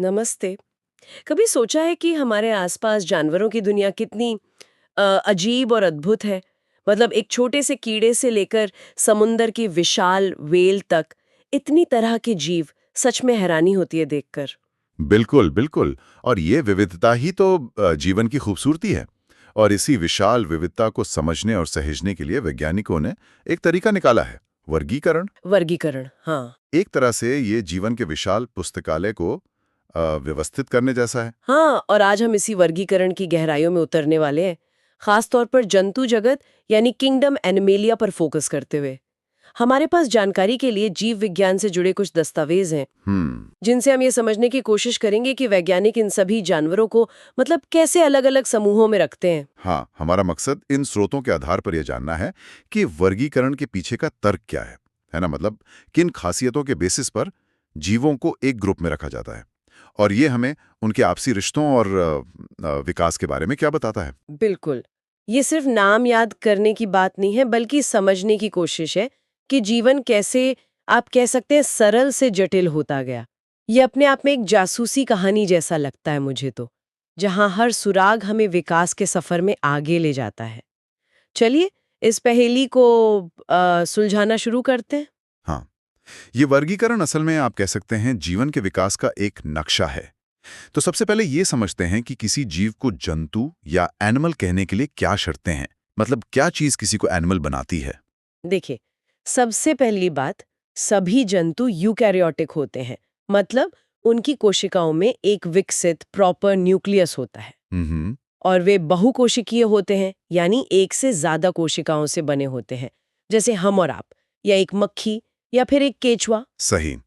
नमस्ते। कभी सोचा है कि हमारे आसपास जानवरों की दुनिया कितनी अजीब और अद्भुत है। मतलब एक छोटे से कीड़े से लेकर समुंदर की विशाल व्हेल तक इतनी तरह के जीव, सच में हैरानी होती है देखकर। बिल्कुल, बिल्कुल। और ये विविधता ही तो जीवन की खूबसूरती है। और इसी विशाल विविधता को समझने और सहेजने के लिए वैज्ञानिकों ने एक तरीका निकाला है, वर्गीकरण। वर्गीकरण, हाँ। एक तरह से ये जीवन के विशाल पुस्तकालय को व्यवस्थित करने जैसा है। हाँ, और आज हम इसी वर्गीकरण की गहराइयों में उतरने वाले हैं, खास तौर पर जंतु जगत यानी किंगडम एनिमेलिया पर फोकस करते हुए। हमारे पास जानकारी के लिए जीव विज्ञान से जुड़े कुछ दस्तावेज हैं जिनसे हम ये समझने की कोशिश करेंगे कि वैज्ञानिक इन सभी जानवरों को मतलब कैसे अलग-अलग समूहों में रखते हैं। हाँ, हमारा मकसद इन स्रोतों के आधार पर यह जानना है कि वर्गीकरण के पीछे का तर्क क्या है ना? मतलब किन खासियतों के बेसिस पर जीवों को एक ग्रुप में रखा जाता है। और ये हमें उनके आपसी रिश्तों और विकास के बारे में क्या बताता है। बिल्कुल। ये सिर्फ नाम याद करने की बात नहीं है, बल्कि समझने की कोशिश है कि जीवन कैसे, आप कह सकते हैं, सरल से जटिल होता गया। ये अपने आप में एक जासूसी कहानी जैसा लगता है मुझे तो, जहां हर सुराग हमें विकास के सफर में आगे ले जाता है। चलिए, इस पहेली को सुलझाना शुरू करते हैं। हाँ, ये वर्गीकरण असल में आप कह सकते हैं जीवन के विकास का एक नक्शा है। तो सबसे पहले ये समझते हैं कि किसी जीव को जंतु या एनिमल कहने के लिए क्या शर्तें हैं। मतलब क्या चीज किसी को एनिमल बनाती है। देखिए, सबसे पहली बात, सभी जंतु यूकैरियोटिक होते हैं। मतलब उनकी कोशिकाओं में एक विकसित प्रॉपर न्यूक्लियस होता है हम्म। और वे बहुकोशिकीय होते हैं, यानी एक से ज्यादा कोशिकाओं से बने होते हैं, जैसे हम और आप, या एक मक्खी, या फिर एक केचुआ। सही।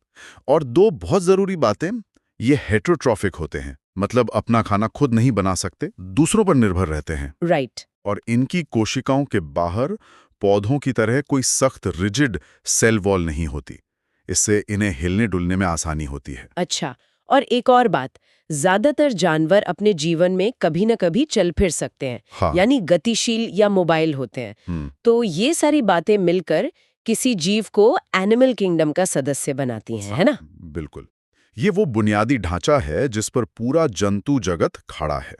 और दो बहुत जरूरी बातें, ये हेटेरोट्रॉफिक होते हैं, मतलब अपना खाना खुद नहीं बना सकते, दूसरों पर निर्भर रहते हैं। राइट। और इनकी कोशिकाओं के बाहर पौधों की तरह कोई सख्त रिजिड सेल वॉल नहीं होती। इससे इन्हें हिलने डुलने में आसानी होती है। अच्छा, और एक और बात, ज्यादातर जानवर अपने जीवन में कभी न कभी चल फिर सकते हैं, हाँ। यानी गतिशील या मोबाइल होते हैं। तो ये सारी बातें मिलकर किसी जीव को एनिमल किंगडम का सदस्य बनाती हैं, है ना? बिल्कुल। ये वो बुनियादी ढांचा है जिस पर पूरा जंतु जगत खड़ा है।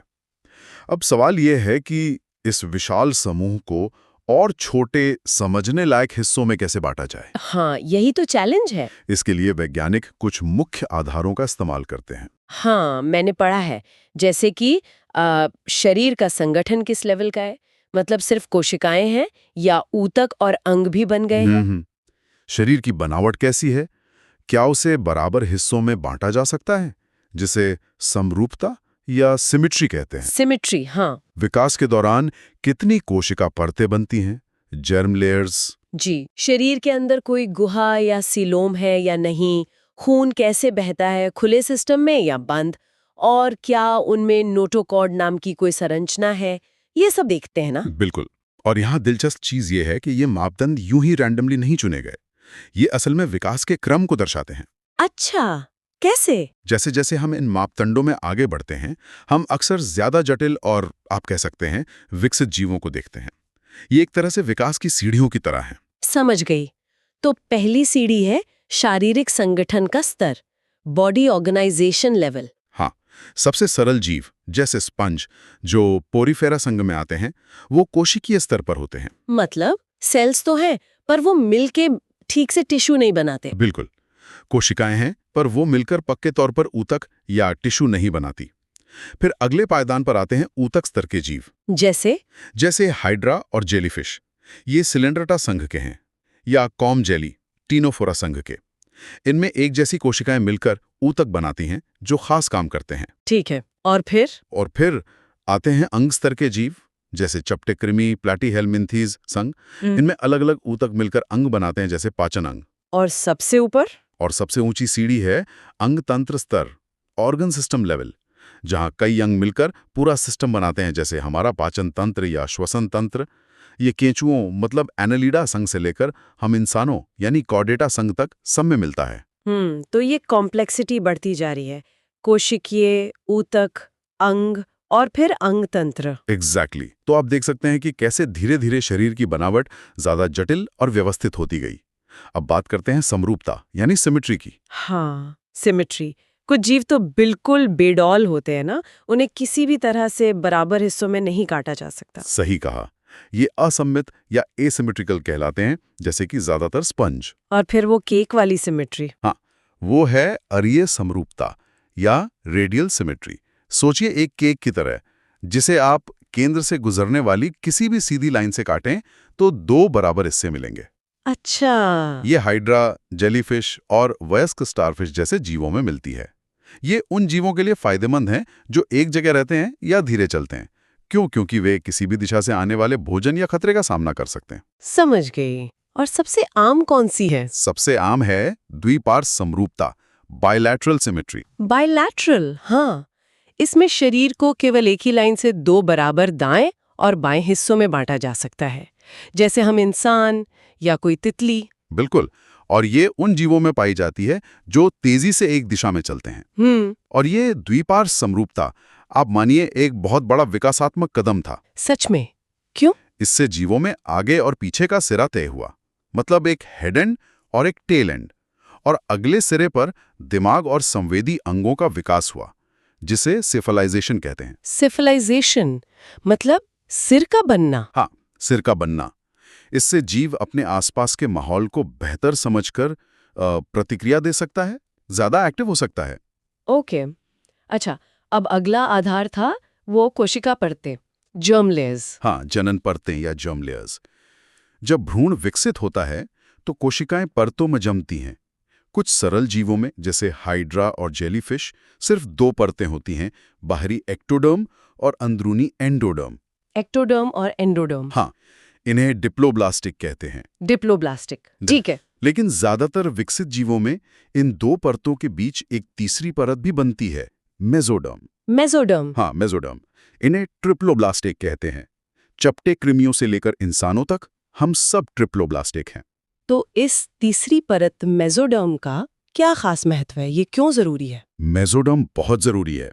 अब सवाल ये है कि इस विशाल समूह को और छोटे समझने लायक हिस्सों में कैसे बांटा जाए। हाँ, यही तो चैलेंज है। इसके लिए वैज्ञानिक कुछ मुख्य आधारों का इस्तेमाल करते हैं। हाँ, मैंने पढ़ा है, जैसे कि शरीर का संगठन किस लेवल का है, मतलब सिर्फ कोशिकाएं हैं या ऊतक और अंग भी बन गए हैं। शरीर की बनावट कैसी है, क्या उसे बराबर हिस्सों में बांटा जा सकता है, जिसे समरूपता या सिमिट्री कहते हैं। सिमेट्री, हाँ। विकास के दौरान कितनी कोशिका परतें बनती हैं, जर्म लेयर्स। जी, शरीर के अंदर कोई गुहा या सीलोम है या नहीं, खून कैसे बहता है, खुले सिस्टम में या बंद, और क्या उनमें नोटोकॉर्ड नाम की कोई संरचना है, ये सब देखते हैं ना। बिल्कुल। और यहाँ दिलचस्प चीज ये है कि ये मापदंड यूं ही रैंडमली नहीं चुने गए। ये असल में विकास के क्रम को दर्शाते हैं। अच्छा, कैसे? जैसे जैसे हम इन मापदंडों में आगे बढ़ते हैं, हम अक्सर ज्यादा जटिल और आप कह सकते हैं विकसित जीवों को देखते हैं। ये एक तरह से विकास की सीढ़ियों की तरह है। समझ गई। तो पहली सीढ़ी है शारीरिक संगठन का स्तर, बॉडी ऑर्गेनाइजेशन लेवल। हाँ, सबसे सरल जीव जैसे स्पंज जो पोरीफेरा संघ में आते हैं, वो कोशिकीय स्तर पर होते हैं। मतलब सेल्स तो हैं, पर वो मिलके ठीक से टिश्यू नहीं बनाते। बिल्कुल। कोशिकाएं हैं, पर वो मिलकर पक्के तौर पर ऊतक या टिश्यू नहीं बनाती। फिर अगले पायदान पर आते हैं ऊतक स्तर के जीव, जैसे? जैसे हाइड्रा और जेलीफिश। ये सिलेंड्रटा संघ के हैं, या कॉम जेली, टीनोफोरा संघ के। इनमें एक जैसी कोशिकाएं मिलकर ऊतक बनाती हैं जो खास काम करते हैं। ठीक है, और फिर? और फिर आते हैं अंग स्तर के जीव, जैसे चपटे कृमि, प्लैटीहेलमिन्थीज संघ। इनमें अलग अलग ऊतक मिलकर अंग बनाते हैं, जैसे पाचन अंग। और सबसे ऊपर? और सबसे ऊंची सीढ़ी है अंग तंत्र स्तर, ऑर्गन सिस्टम लेवल, जहां कई अंग मिलकर पूरा सिस्टम बनाते हैं, जैसे हमारा पाचन तंत्र या श्वसन तंत्र। ये केंचुओं मतलब एनालिडा संघ से लेकर हम इंसानों यानी कॉर्डेटा संघ तक सब में मिलता है। तो ये कॉम्प्लेक्सिटी बढ़ती जा रही है, कोशिकीय, ऊतक, अंग, और फिर अंग तंत्र। एग्जैक्टली। तो आप देख सकते हैं कि कैसे धीरे धीरे शरीर की बनावट ज्यादा जटिल और व्यवस्थित होती गई। अब बात करते हैं समरूपता यानी सिमिट्री की। हाँ, सिमेट्री। कुछ जीव तो बिल्कुल बेडौल होते हैं ना, उन्हें किसी भी तरह से बराबर हिस्सों में नहीं काटा जा सकता। सही कहा। ये असममित या एसिमेट्रिकल कहलाते हैं, जैसे कि ज्यादातर स्पंज। और फिर वो केक वाली सिमेट्री। हाँ, वो है अरीय समरूपता या रेडियल सिमेट्री। सोचिए एक केक की तरह, जिसे आप केंद्र से गुजरने वाली किसी भी सीधी लाइन से काटें तो 2 बराबर हिस्से मिलेंगे। अच्छा। ये हाइड्रा, जेलीफिश और वयस्क स्टारफिश जैसे जीवों में मिलती है। ये उन जीवों के लिए फायदेमंद हैं जो एक जगह रहते हैं या धीरे चलते हैं। क्यों? क्योंकि वे किसी भी दिशा से आने वाले भोजन या खतरे का सामना कर सकते हैं। समझ गई। और सबसे आम कौन सी है? सबसे आम है द्विपार्श्व समरूपता, बायलैटरल सिमेट्री। बायलैटरल, हाँ। इसमें शरीर को केवल एक ही लाइन से 2 बराबर दाएं और बाएं हिस्सों में बांटा जा सकता है, जैसे हम इंसान या कोई तितली। बिल्कुल। और ये उन जीवों में पाई जाती है जो तेजी से एक दिशा में चलते हैं। और ये द्विपार्श्व समरूपता, आप मानिए, एक बहुत बड़ा विकासात्मक कदम था। सच में? क्यों? इससे जीवों में आगे और पीछे का सिरा तय हुआ, मतलब एक हेड एंड और एक टेल एंड। और अगले सिरे पर दिमाग और संवेदी अंगों का विकास हुआ, जिसे सिफलाइजेशन कहते हैं। सिफलाइजेशन मतलब सिर का बनना? हाँ, सिर का बनना। इससे जीव अपने आसपास के माहौल को बेहतर समझकर प्रतिक्रिया दे सकता है, ज्यादा एक्टिव हो सकता है। ओके। अच्छा, अब अगला आधार था वो कोशिका परतें, जर्म लेयर्स। हाँ, जनन परतें या जर्म लेयर्स। जब भ्रूण विकसित होता है तो कोशिकाएं परतों में जमती हैं। कुछ सरल जीवों में, जैसे हाइड्रा और जेलीफिश, सिर्फ 2 परतें होती हैं, बाहरी एक्टोडर्म और अंदरूनी एंडोडर्म। एक्टोडर्म और एंडोडर्म। हाँ, इन्हें डिप्लोब्लास्टिक कहते हैं। डिप्लोब्लास्टिक, ठीक है। लेकिन ज्यादातर विकसित जीवों में इन 2 परतों के बीच एक तीसरी परत भी बनती है, मेसोडर्म। मेसोडर्म। हाँ, मेसोडर्म। इन्हें ट्रिप्लोब्लास्टिक कहते हैं। चपटे कृमियों से लेकर इंसानों तक हम सब ट्रिप्लोब्लास्टिक हैं। तो इस तीसरी परत मेसोडर्म का क्या खास महत्व है? ये क्यों जरूरी है? मेसोडर्म बहुत जरूरी है।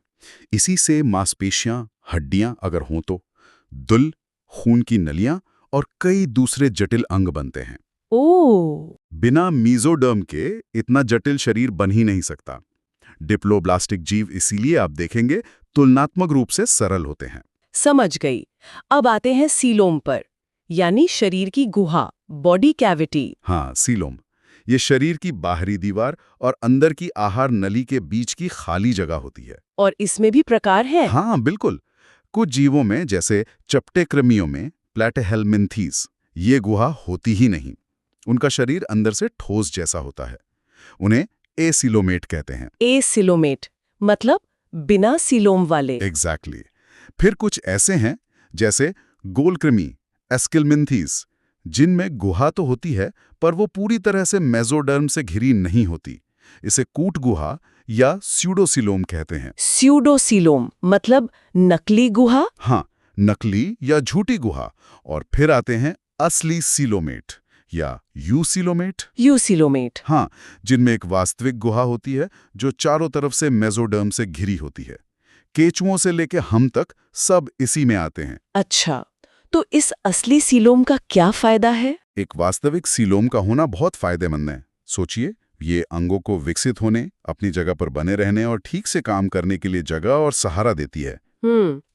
इसी से मांसपेशियां, हड्डियां अगर हों तो, दुल, खून की नलियां और कई दूसरे जटिल अंग बनते हैं। ओह! बिना मेसोडर्म के इतना जटिल शरीर बन ही नहीं सकता। डिप्लोब्लास्टिक जीव इसीलिए आप देखेंगे तुलनात्मक रूप से सरल होते हैं। समझ गई। अब आते हैं सीलोम पर, यानी शरीर की गुहा, बॉडी कैविटी। हाँ, सीलोम। ये शरीर की बाहरी दीवार और अंदर की आहार नली के बीच की खाली जगह होती है। और इसमें भी प्रकार है? हाँ, बिल्कुल। कुछ जीवों में, जैसे चपटे कृमियों में, प्लैटिहेल्मिन्थीज, ये गुहा होती ही नहीं। उनका शरीर अंदर से ठोस जैसा होता है। उन्हें एसिलोमेट कहते हैं। एसिलोमेट मतलब बिना सीलोम वाले। एग्जैक्टली। फिर कुछ ऐसे हैं, जैसे गोलकृमि, एस्किलमिन्थीज, जिनमें गुहा तो होती है पर वो पूरी तरह से मेसोडर्म से घिरी नहीं होती। इसे कूट गुहा या स्यूडोसीलोम कहते हैं। स्यूडोसीलोम मतलब नकली गुहा? हाँ, नकली या झूठी गुहा। और फिर आते हैं असली सीलोमेट या यूसीलोमेट। यूसीलोमेट। हाँ, जिनमें एक वास्तविक गुहा होती है जो चारों तरफ से मेसोडर्म से घिरी होती है। केंचुओं से लेके हम तक सब इसी में आते हैं। अच्छा, तो इस असली सीलोम का क्या फायदा है? एक वास्तविक सीलोम का होना बहुत फायदेमंद है। सोचिए, ये अंगों को विकसित होने, अपनी जगह पर बने रहने और ठीक से काम करने के लिए जगह और सहारा देती है।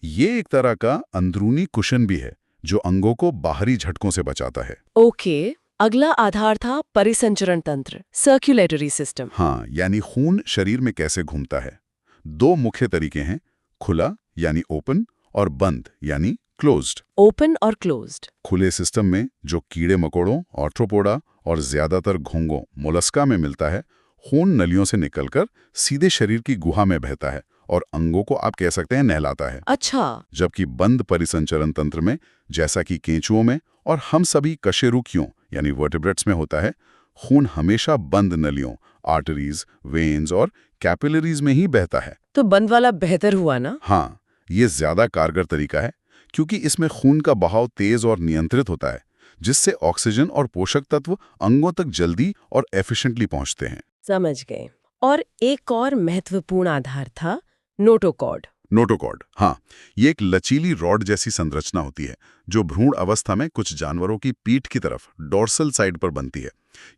ये एक तरह का अंदरूनी कुशन भी है जो अंगों को बाहरी झटकों से बचाता है। ओके। अगला आधार था परिसंचरण तंत्र, सर्कुलेटरी सिस्टम। हाँ, यानी खून शरीर में कैसे घूमता है। 2 मुख्य तरीके हैं, खुला यानी ओपन और बंद यानी क्लोज्ड। ओपन और क्लोज्ड। खुले सिस्टम में जो कीड़े मकोड़ों, आर्थ्रोपोडा और ज्यादातर घोंघों, मोलस्का में मिलता है, खून नलियों से निकलकर सीधे शरीर की गुहा में बहता है और अंगों को आप कह सकते हैं नहलाता है। अच्छा। जबकि बंद परिसंचरण तंत्र में, जैसा कि केंचुओं में और हम सभी कशेरुकियों यानी वर्टिब्रेट्स में होता है, खून हमेशा बंद नलियों, आर्टरीज, वेन्स और कैपिलरीज में ही बहता है। तो बंद वाला बेहतर हुआ ना? हाँ, ये ज्यादा कारगर तरीका है क्योंकि इसमें खून का बहाव तेज और नियंत्रित होता है, जिससे ऑक्सीजन और पोषक तत्व अंगों तक जल्दी और एफिशिएंटली पहुंचते हैं। समझ गए। और एक और महत्वपूर्ण आधार था नोटोकॉर्ड। नोटोकॉर्ड, हाँ, ये एक लचीली रॉड जैसी संरचना होती है जो भ्रूण अवस्था में कुछ जानवरों की पीठ की तरफ डोर्सल साइड पर बनती है।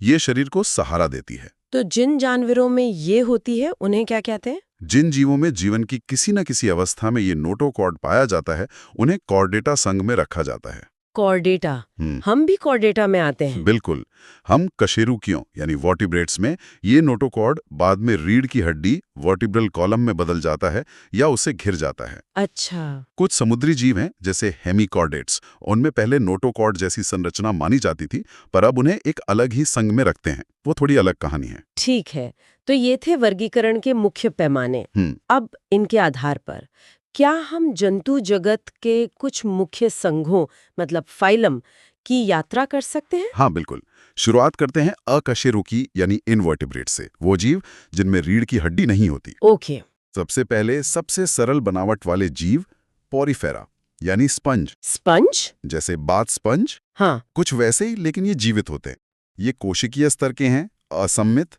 ये शरीर को सहारा देती है। तो जिन जानवरों में ये होती है उन्हें क्या कहते हैं? जिन जीवों में जीवन की किसी न किसी अवस्था में ये नोटोकॉर्ड पाया जाता है, उन्हें कॉर्डेटा संघ में रखा जाता है। कॉर्डेटा। हम्म, हम भी कॉर्डेटा में आते हैं। बिल्कुल। हम कशेरुकियों यानी वर्टिब्रेट्स में ये नोटोकॉर्ड बाद में रीढ़ की हड्डी वर्टिब्रल कॉलम में बदल जाता है या उससे घिर जाता है। अच्छा। कुछ समुद्री जीव हैं जैसे हेमिकॉर्डेट्स, उनमें पहले नोटोकॉर्ड जैसी संरचना मानी जाती थी, पर अब उन्हें एक अलग ही संघ में रखते हैं। वो थोड़ी अलग कहानी है। ठीक है, तो ये थे वर्गीकरण के मुख्य पैमाने। अब इनके आधार पर क्या हम जंतु जगत के कुछ मुख्य संघों मतलब फाइलम की यात्रा कर सकते हैं? हाँ बिल्कुल। शुरुआत करते हैं अकशेरुकी यानी इनवर्टिब्रेट से, वो जीव जिनमें रीढ़ की हड्डी नहीं होती। ओके। सबसे पहले सबसे सरल बनावट वाले जीव पोरिफेरा यानी स्पंज। स्पंज? जैसे बाथ स्पंज, हाँ। कुछ वैसे ही, लेकिन ये जीवित होते हैं। ये कोशिकीय स्तर के हैं, असममित।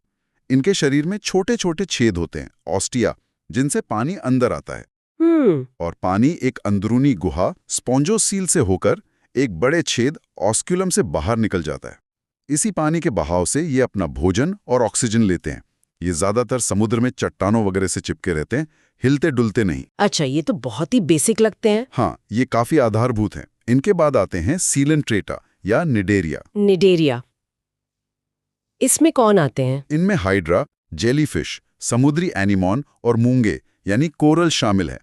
इनके शरीर में छोटे छोटे छेद होते हैं, ऑस्टिया, जिनसे पानी अंदर आता है। और पानी एक अंदरूनी गुहा स्पॉन्जोसील से होकर एक बड़े छेद ऑस्क्यूलम से बाहर निकल जाता है। इसी पानी के बहाव से ये अपना भोजन और ऑक्सीजन लेते हैं। ये ज्यादातर समुद्र में चट्टानों वगैरह से चिपके रहते हैं, हिलते डुलते नहीं। अच्छा, ये तो बहुत ही बेसिक लगते हैं। हाँ, ये काफी आधारभूत हैं। इनके बाद आते हैं सीलेंट्रेटा या निडेरिया। निडेरिया, इसमें कौन आते हैं? इनमें हाइड्रा, जेलीफिश, समुद्री एनिमॉन और मूंगे यानी कोरल शामिल है।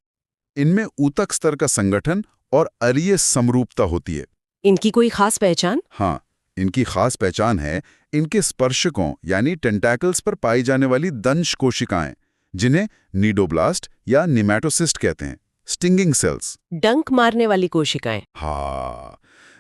इनमें ऊतक स्तर का संगठन और अरीय समरूपता होती है। इनकी कोई खास पहचान? हाँ, इनकी खास पहचान है इनके स्पर्शकों यानी टेंटैकल्स पर पाई जाने वाली दंश कोशिकाएं, जिन्हें नीडोब्लास्ट या निमैटोसिस्ट कहते हैं, स्टिंगिंग सेल्स। डंक मारने वाली कोशिकाएं। हाँ,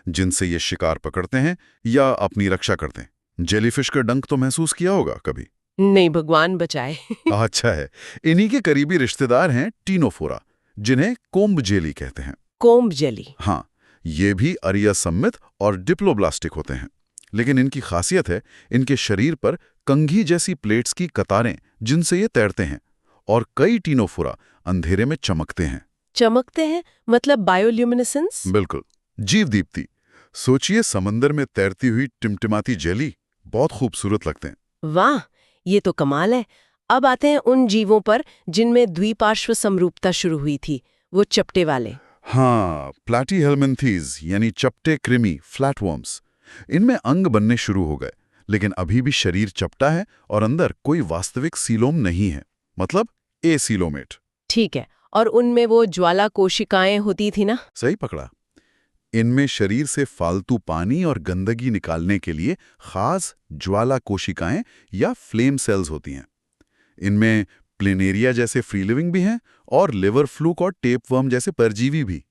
जिनसे ये शिकार पकड़ते हैं या अपनी रक्षा करते हैं। जेलीफिश का डंक तो महसूस किया होगा कभी? नहीं, भगवान बचाए। अच्छा है। इन्हीं के करीबी रिश्तेदार हैं टीनोफोरा, जिन्हें कोम्ब जेली कहते हैं। Comb jelly. हाँ, ये भी अरिया सम्मित और डिप्लोब्लास्टिक होते हैं। लेकिन इनकी खासियत है इनके शरीर पर कंघी जैसी प्लेट्स की कतारें, जिनसे ये तैरते हैं। और कई टीनोफोरा अंधेरे में चमकते हैं। चमकते हैं मतलब बायोल्यूमिनेसेंस? बिल्कुल, जीव दीप्ति। सोचिए, समंदर में तैरती हुई टिमटिमाती जेली, बहुत खूबसूरत लगते हैं। वाह, ये तो कमाल है। अब आते हैं उन जीवों पर जिनमें द्विपार्श्व समरूपता शुरू हुई थी, वो चपटे वाले। हाँ, प्लैटीहेल्मिन्थीज यानी चपटे कृमि, फ्लैटवर्म्स। इनमें अंग बनने शुरू हो गए, लेकिन अभी भी शरीर चपटा है और अंदर कोई वास्तविक सीलोम नहीं है, मतलब एसीलोमेट। ठीक है, और उनमें वो ज्वाला कोशिकाएं होती थी ना? सही पकड़ा। इनमें शरीर से फालतू पानी और गंदगी निकालने के लिए खास ज्वाला कोशिकाएं या फ्लेम सेल्स होती हैं। इनमें प्लेनेरिया जैसे फ्री लिविंग भी हैं और लिवर फ्लूक और टेपवर्म जैसे परजीवी भी,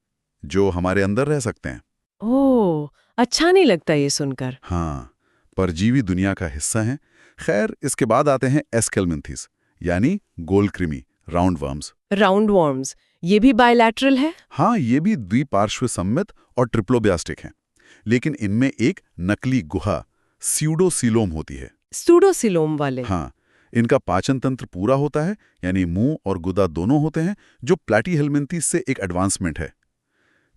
जो हमारे अंदर रह सकते हैं। ओह, अच्छा नहीं लगता ये सुनकर। हाँ, परजीवी दुनिया का हिस्सा हैं। खैर, इसके बाद आते हैं एस्केल्मिन्थीज यानी गोल कृमि, राउंड वर्म्स। राउंड वर्म्स, ये भी बायलैटरल है? हाँ, ये भी द्विपार्श्व सम्मित और ट्रिप्लोब्लास्टिक हैं। लेकिन इनमें एक नकली गुहा स्यूडोसीलोम होती है। सूडोसिलोम वाले? हाँ, इनका पाचन तंत्र पूरा होता है, यानी मुंह और गुदा दोनों होते हैं, जो प्लैटीहेल्मिन्थीज से एक एडवांसमेंट है।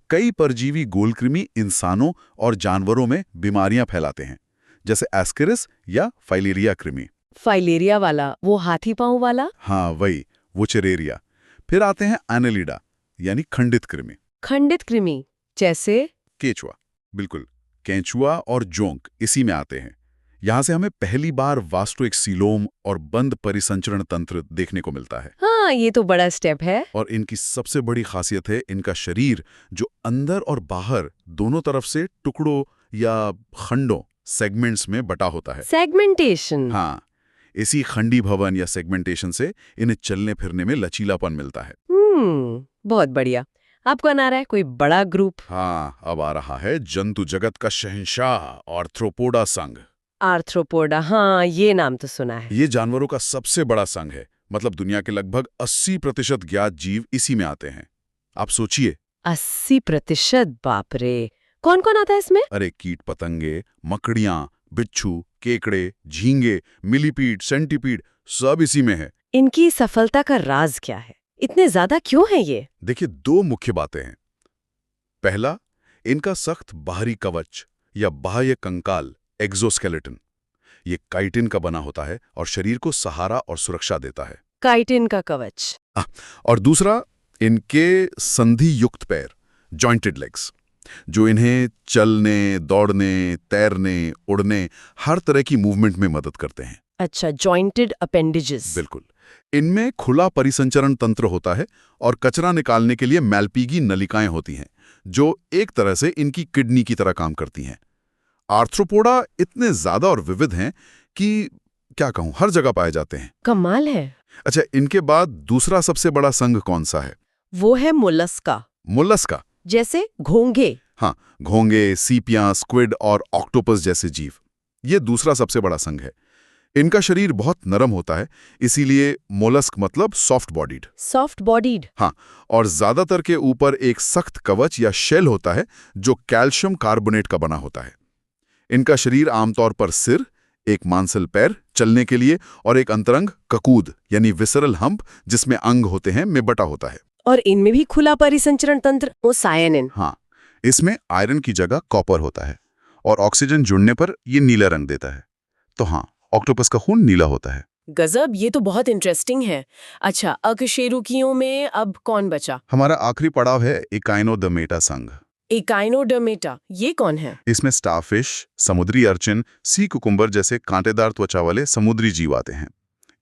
कई परजीवी गोलकृमि इंसानों और जानवरों में बीमारियां फैलाते हैं, जैसे एस्केरिस या फाइलेरिया कृमि। फाइलेरिया वाला, वो हाथी पांव वाला? हाँ, वही, वुचेरेरिया। फिर आते हैं एनेलिडा यानी खंडित कृमि। खंडित कृमि, जैसे? केचुआ, बिल्कुल, केंचुआ और जोंक इसी में आते हैं। यहां से हमें पहली बार वास्तविक सीलोम और बंद परिसंचरण तंत्र देखने को मिलता है। हाँ, ये तो बड़ा स्टेप है। और इनकी सबसे बड़ी खासियत है इनका शरीर, जो अंदर और बाहर दोनों तरफ से टुकड़ों या खंडों, सेगमेंट्स में बटा होता है। सेगमेंटेशन। हाँ, इसी खंडी भवन या सेगमेंटेशन से इन्हें चलने फिरने में लचीलापन मिलता है। बहुत बढ़िया। आपको आ रहा है कोई बड़ा ग्रुप? हाँ, अब आ रहा है जंतु जगत का शहंशाह आर्थ्रोपोडा संघ। आर्थ्रोपोडा, हाँ, ये नाम तो सुना है। ये जानवरों का सबसे बड़ा संघ है। मतलब दुनिया के लगभग 80% ज्ञात जीव इसी में आते हैं। आप सोचिए। 80%? बाप रे! कौन कौन आता है इसमें? अरे, कीट पतंगे, मकड़ियां, बिच्छू, केकड़े, झींगे, मिलीपीड, सेंटीपीड, सब इसी में है। इनकी सफलता का राज क्या है? इतने ज्यादा क्यों है ये? देखिए, दो मुख्य बातें हैं। पहला, इनका सख्त बाहरी कवच या बाह्य कंकाल, एक्सोस्केलेटन। ये काइटिन का बना होता है और शरीर को सहारा और सुरक्षा देता है। काइटिन का कवच। और दूसरा, इनके संधि युक्त पैर, जॉइंटेड लेग्स, जो इन्हें चलने, दौड़ने, तैरने, उड़ने, हर तरह की मूवमेंट में मदद करते हैं। अच्छा, जॉइंटेड अपेंडेजेस। बिल्कुल। इनमें खुला परिसंचरण तंत्र होता है और कचरा निकालने के लिए मैल्पीगी नलिकाएं होती हैं, जो एक तरह से इनकी किडनी की तरह काम करती हैं। आर्थ्रोपोडा इतने ज्यादा और विविध हैं कि क्या कहूं, हर जगह पाए जाते हैं। कमाल है। अच्छा, इनके बाद दूसरा सबसे बड़ा संघ कौन सा है? वो है मोलस्का। मोलस्का। जैसे घोंगे। हाँ, घोंगे, सीपियां, स्क्विड और ऑक्टोपस जैसे जीव। ये दूसरा सबसे बड़ा संघ है। इनका शरीर बहुत नरम होता है, इसीलिए मोलस्क मतलब सॉफ्ट बॉडीड। Soft bodied. हाँ, और ज्यादातर के ऊपर एक सख्त कवच या शेल होता है जो कैल्शियम कार्बोनेट का बना होता है। इनका शरीर आमतौर पर सिर, एक मांसल पैर चलने के लिए और एक अंतरंग ककूद यानी विसरल हम्प जिसमें अंग होते हैं में बटा होता है। और इनमें भी खुला परिसंचरण तंत्र, वो सायनिन। हाँ, इसमें आयरन की जगह कॉपर होता है और ऑक्सीजन जुड़ने पर ये नीला रंग देता है। तो हाँ, ऑक्टोपस का खून नीला होता है। गजब, ये तो बहुत इंटरेस्टिंग है। अच्छा, अकशेरुकियों में अब कौन बचा? हमारा आखिरी पड़ाव है इकाइनोडर्मेटा संघ। इकाइनोडर्मेटा, ये कौन है? इसमें स्टारफिश, समुद्री अर्चिन, सी कुकुम्बर जैसे कांटेदार त्वचा वाले समुद्री जीव आते हैं।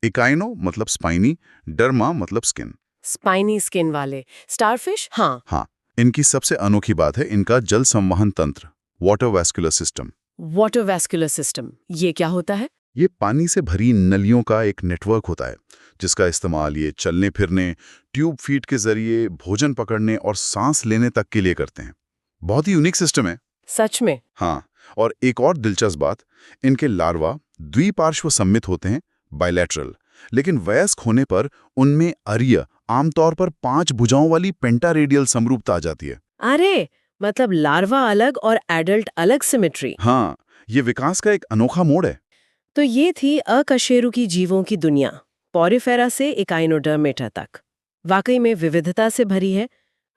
इकाइनो मतलब स्पाइनी, डर्मा मतलब स्किन। स्पाइनी स्किन वाले स्टारफिश। हाँ, इनकी सबसे अनोखी बात है इनका जल संवहन तंत्र, water vascular system. Water vascular system, ये क्या होता है? ये पानी से भरी नलियों का एक नेटवर्क होता है, जिसका इस्तेमाल ये चलने फिरने, ट्यूब फीड के जरिए भोजन पकड़ने और सांस लेने तक के लिए करते हैं। बहुत ही यूनिक सिस्टम है। सच में? हाँ, और एक और दिलचस्प बात, इनके लार्वा द्विपार्श्व सम्मित होते हैं, बायलैटरल, लेकिन वयस्क होने पर उनमें अरीय, आमतौर पर 5 भुजाओं वाली पेंटारेडियल समरूपता आ जाती है। अरे, मतलब लार्वा अलग और एडल्ट अलग सिमेट्री। हाँ, ये विकास का एक अनोखा मोड़ है। तो ये थी अकशेरुकी जीवों की दुनिया, पॉरीफेरा से इकाइनोडर्मेटा तक। वाकई में विविधता से भरी है।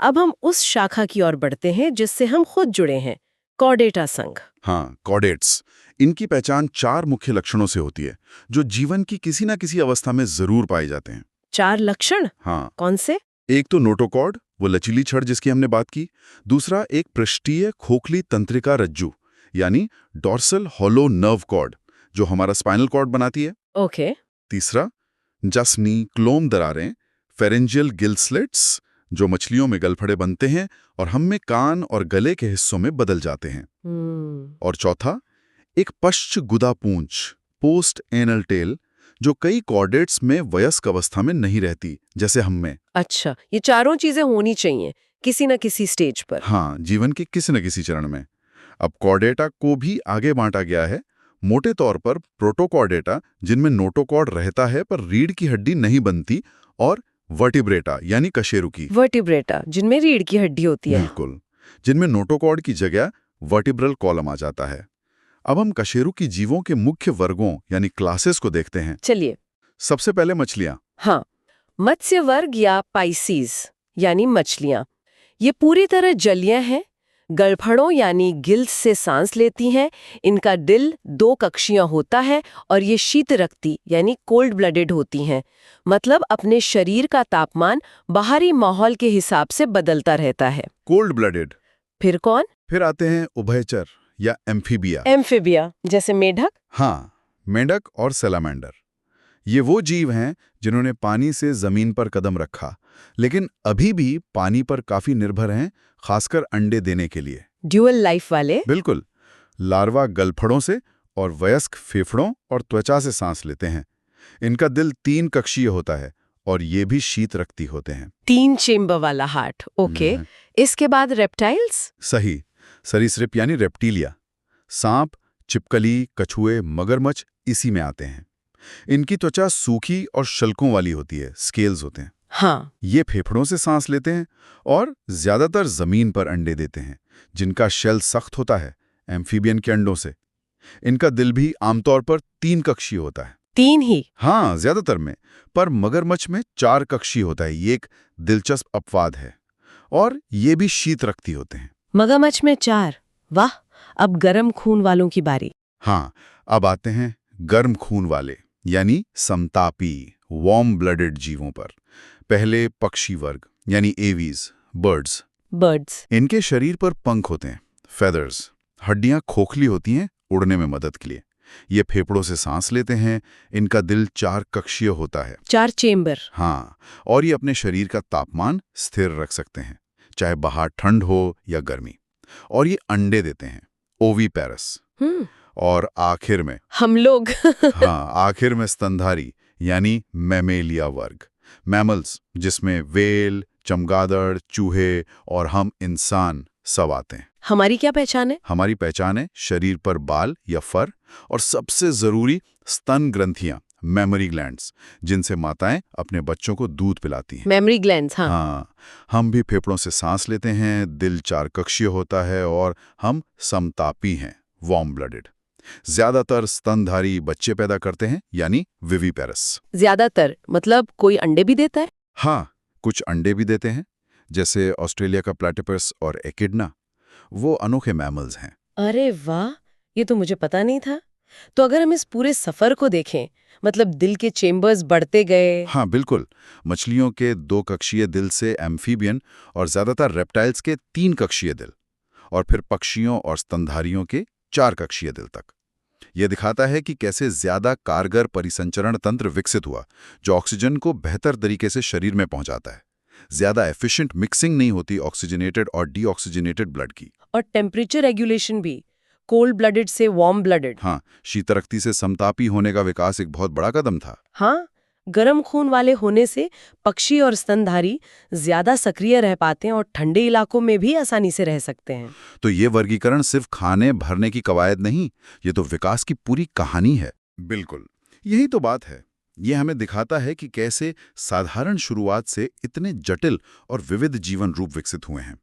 अब हम उस शाखा की ओर बढ़ते हैं जिससे हम खुद जुड़े हैं, कॉर्डेटा संघ। हाँ, कॉर्डेट्स। इनकी पहचान 4 मुख्य लक्षणों से होती है, जो जीवन की किसी न किसी अवस्था में जरूर पाए जाते हैं। 4 लक्षण? हाँ। कौन से? एक तो नोटोकॉर्ड, वो लचीली छड़ जिसकी हमने बात की। दूसरा, एक पृष्ठीय खोखली तंत्रिका रज्जु, यानी डॉर्सल हॉलो नर्व कॉर्ड, जो हमारा स्पाइनल कॉर्ड बनाती है। ओके। तीसरा, जस्नी क्लोम दरारें, फेरेंजियल गिल स्लिट्स, जो मछलियों में गलफड़े बनते हैं और हम में कान और गले के हिस्सों में बदल जाते हैं। और चौथा, एक पश्च गुदा पूंछ, पोस्ट एनल टेल, जो कई कॉर्डेट्स में वयस्क अवस्था में नहीं रहती, जैसे हम में। अच्छा, ये चारों चीजें होनी चाहिए किसी न किसी स्टेज पर। हाँ, जीवन के किसी न किसी चरण में। अब कॉर्डेटा को भी आगे बांटा गया है। मोटे तौर पर प्रोटोकॉर्डेटा, जिनमें नोटोकॉर्ड रहता है पर रीढ़ की हड्डी नहीं बनती, और वर्टिब्रेटा यानी कशेरुकी। वर्टिब्रेटा, जिनमें रीढ़ की हड्डी होती है। बिल्कुल, जिनमें नोटोकॉर्ड की जगह वर्टिब्रल कॉलम आ जाता है। अब हम कशेरुकी जीवों के मुख्य वर्गों यानी क्लासेस को देखते हैं। चलिए। सबसे पहले मछलियां। हाँ, मत्स्य वर्ग या पाइसीज यानी मछलियां। ये पूरी तरह जलीय हैं, गलफड़ों यानी गिल्स से सांस लेती हैं। इनका दिल 2 कक्षीय होता है और ये शीत रक्ती यानी कोल्ड ब्लडेड होती हैं। मतलब अपने शरीर का तापमान बाहरी माहौल के हिसाब से बदलता रहता है। Cold blooded. फिर कौन? फिर आते हैं उभयचर या एम्फीबिया। एम्फीबिया, जैसे मेढक। हाँ, मेंढक और सैलामेंडर। ये वो जीव हैं जिन्होंने पानी से जमीन पर कदम रखा, लेकिन अभी भी पानी पर काफी निर्भर हैं, खासकर अंडे देने के लिए। ड्यूअल लाइफ वाले। बिल्कुल। लार्वा गलफड़ों से और वयस्क फेफड़ों और त्वचा से सांस लेते हैं। इनका दिल 3 कक्षीय होता है और ये भी शीत रक्ती होते हैं। 3 चेम्बर वाला हार्ट। ओके। इसके बाद रेप्टाइल्स। सही, सरीसृप यानी रेप्टीलिया। सांप, छिपकली, कछुए, मगरमच्छ इसी में आते हैं। इनकी त्वचा सूखी और शल्कों वाली होती है, स्केल्स होते हैं। हाँ। ये फेफड़ों से सांस लेते हैं और ज्यादातर जमीन पर अंडे देते हैं, जिनका शेल सख्त होता है, एम्फीबियन के अंडों से। इनका दिल भी आमतौर पर 3 कक्षीय होता है। 3 ही? हाँ, ज्यादातर में, पर मगरमच्छ में 4 कक्षीय होता है। ये एक दिलचस्प अपवाद है। और ये भी शीत रक्ती होते हैं। मगरमच्छ में 4? वाह। अब गर्म खून वालों की बारी। हाँ, अब आते हैं गर्म खून वाले यानी समतापी वार्म ब्लडेड जीवों पर। पहले पक्षी वर्ग यानी एवीज, बर्ड्स। बर्ड्स। इनके शरीर पर पंख होते हैं, फेदर्स। हड्डियां खोखली होती हैं उड़ने में मदद के लिए। ये फेफड़ों से सांस लेते हैं। इनका दिल 4 कक्षीय होता है। 4 चेम्बर। हाँ, और ये अपने शरीर का तापमान स्थिर रख सकते हैं, चाहे बाहर ठंड हो या गर्मी। और ये अंडे देते हैं, ओवीपेरस। और आखिर में हम लोग हाँ, आखिर में स्तनधारी यानी मैमेलिया वर्ग, मैमल्स, जिसमें व्हेल, चमगादड़, चूहे और हम इंसान सब आते हैं। हमारी क्या पहचान है? हमारी पहचान है शरीर पर बाल या फर, और सबसे जरूरी स्तन ग्रंथियां, मेमोरी ग्लैंड्स, जिनसे माताएं अपने बच्चों को दूध पिलाती हैं। Mammary glands. हाँ। हाँ, हम भी फेफड़ों से सांस लेते हैं, दिल 4 कक्षीय होता है और हम समतापी हैं, वार्म ब्लडेड। ज्यादातर स्तनधारी बच्चे पैदा करते हैं यानी विविपेरस। ज्यादातर मतलब कोई अंडे भी देता है? हाँ, कुछ अंडे भी देते हैं, जैसे ऑस्ट्रेलिया का प्लेटिपस और एकिडना। वो अनोखे मैमल्स हैं। अरे वाह, ये तो मुझे पता नहीं था। तो अगर हम इस पूरे सफर को देखें, मतलब दिल के चेम्बर्स बढ़ते गए। हाँ बिल्कुल, मछलियों के 2 कक्षीय दिल से एम्फीबियन और ज्यादातर रेप्टाइल्स के 3 कक्षीय दिल, और फिर पक्षियों और स्तनधारियों के 4 कक्षीय दिल तक। यह दिखाता है कि कैसे ज्यादा कारगर परिसंचरण तंत्र विकसित हुआ, जो ऑक्सीजन को बेहतर तरीके से शरीर में पहुंचाता है। ज्यादा एफिशिएंट मिक्सिंग नहीं होती ऑक्सीजनेटेड और डीऑक्सीजनेटेड ब्लड की। और टेम्परेचर रेगुलेशन भी, कोल्ड ब्लडेड से वार्म ब्लडेड। हाँ, शीतरक्ति से समतापी होने का विकास एक बहुत बड़ा कदम था। हाँ, गर्म खून वाले होने से पक्षी और स्तनधारी ज्यादा सक्रिय रह पाते हैं और ठंडे इलाकों में भी आसानी से रह सकते हैं। तो ये वर्गीकरण सिर्फ खाने भरने की कवायद नहीं, ये तो विकास की पूरी कहानी है। बिल्कुल, यही तो बात है। ये हमें दिखाता है कि कैसे साधारण शुरुआत से इतने जटिल और विविध जीवन रूप विकसित हुए हैं।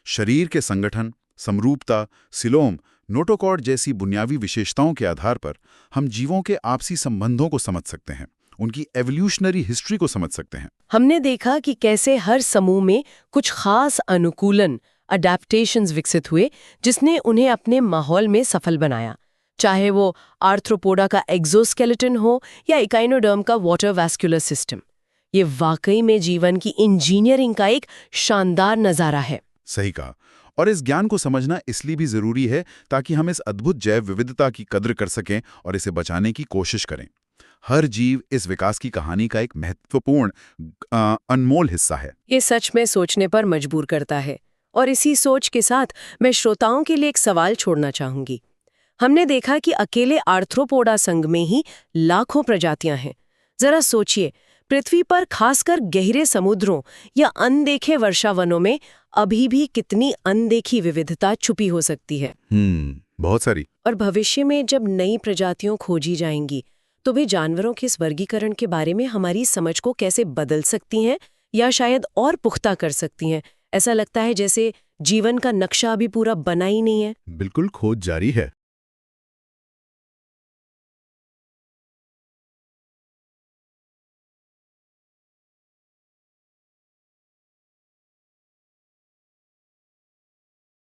शरीर के संगठन, समरूपता, सिलोम, नोटोकॉर्ड जैसी बुनियादी विशेषताओं के आधार पर हम जीवों के आपसी संबंधों को समझ सकते हैं, उनकी एवोल्यूशनरी हिस्ट्री को समझ सकते हैं। हमने देखा कि कैसे हर समूह में कुछ खास अनुकूलन, अडैप्टेशंस विकसित हुए, जिसने उन्हें अपने माहौल में सफल बनाया, चाहे वो आर्थ्रोपोडा का एक्सोस्केलेटन हो या इकाइनोडर्म का वाटर वैस्कुलर सिस्टम। ये वाकई में जीवन की इंजीनियरिंग का एक शानदार नजारा है। सही कहा। और इस ज्ञान को समझना इसलिए भी जरूरी है ताकि हम इस अद्भुत जैव विविधता की कद्र कर सकें और इसे बचाने की कोशिश करें। हर जीव इस विकास की कहानी का एक महत्वपूर्ण अनमोल हिस्सा है। ये सच में सोचने पर मजबूर करता है। और इसी सोच के साथ मैं श्रोताओं के लिए एक सवाल छोड़ना चाहूंगी। हमने देखा कि अकेले आर्थ्रोपोडा संघ में ही लाखों प्रजातियां हैं। जरा सोचिए, पृथ्वी पर खासकर गहरे समुद्रों या अनदेखे वर्षावनों में अभी भी कितनी अनदेखी विविधता छुपी हो सकती है। बहुत सारी। और भविष्य में जब नई प्रजातियां खोजी जाएंगी, तो वे जानवरों के इस वर्गीकरण के बारे में हमारी समझ को कैसे बदल सकती हैं या शायद और पुख्ता कर सकती हैं। ऐसा लगता है जैसे जीवन का नक्शा अभी पूरा बना ही नहीं है। बिल्कुल, खोज जारी है।